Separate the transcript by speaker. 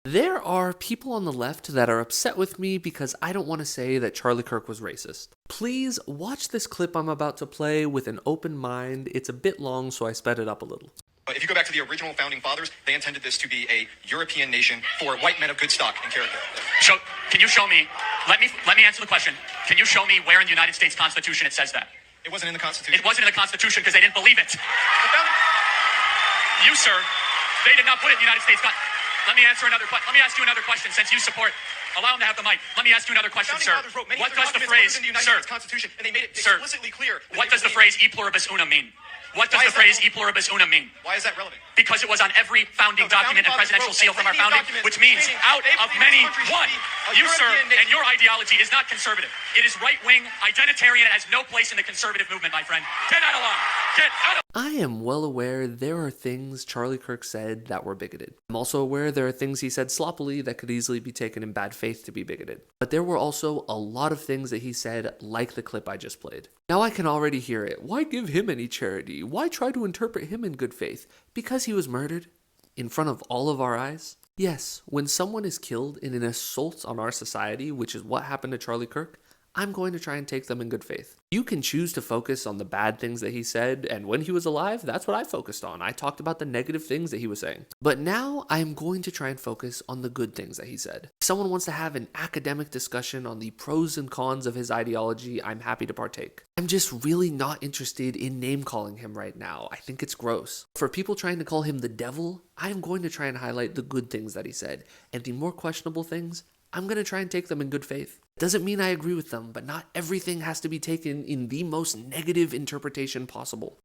Speaker 1: There are people on the left that are upset with me because I don't want to say that Charlie Kirk was racist. Please watch this clip I'm about to play with an open mind. It's a bit long, so I sped it up a little.
Speaker 2: If you go back to the original founding fathers, they intended this to be a European nation for white men of good stock and character.
Speaker 3: Can you show me? Let me answer the question. Can you show me where in the United States Constitution it says that?
Speaker 2: It wasn't in the Constitution.
Speaker 3: It wasn't in the Constitution because they didn't believe it. You, sir, they did not put it in the United States Constitution. Let me ask you another question since you support. Allow him to have the mic. Let me ask you another question, sir. What does the phrase, sir,
Speaker 2: Constitution, and they made it
Speaker 3: sir,
Speaker 2: explicitly clear.
Speaker 3: What does the phrase e pluribus unum mean? What does the phrase e pluribus unum mean?
Speaker 2: Why is that relevant?
Speaker 3: Because it was on every founding document and presidential seal from our founding, which means out of many, one. You, sir, and your ideology is not conservative. It is right-wing, identitarian, and has no place in the conservative movement, my friend. Get out of line. Get out of
Speaker 1: I am well aware there are things Charlie Kirk said that were bigoted. I'm also aware there are things he said sloppily that could easily be taken in bad faith to be bigoted. But there were also a lot of things that he said, like the clip I just played. Now I can already hear it. Why give him any charity? Why try to interpret him in good faith? Because he was murdered? In front of all of our eyes? Yes, when someone is killed in an assault on our society, which is what happened to Charlie Kirk, I'm going to try and take them in good faith. You can choose to focus on the bad things that he said, and when he was alive, that's what I focused on. I talked about the negative things that he was saying. But now I am going to try and focus on the good things that he said. If someone wants to have an academic discussion on the pros and cons of his ideology, I'm happy to partake. I'm just really not interested in name-calling him right now. I think it's gross. For people trying to call him the devil, I am going to try and highlight the good things that he said, and the more questionable things, I'm going to try and take them in good faith. Doesn't mean I agree with them, but not everything has to be taken in the most negative interpretation possible.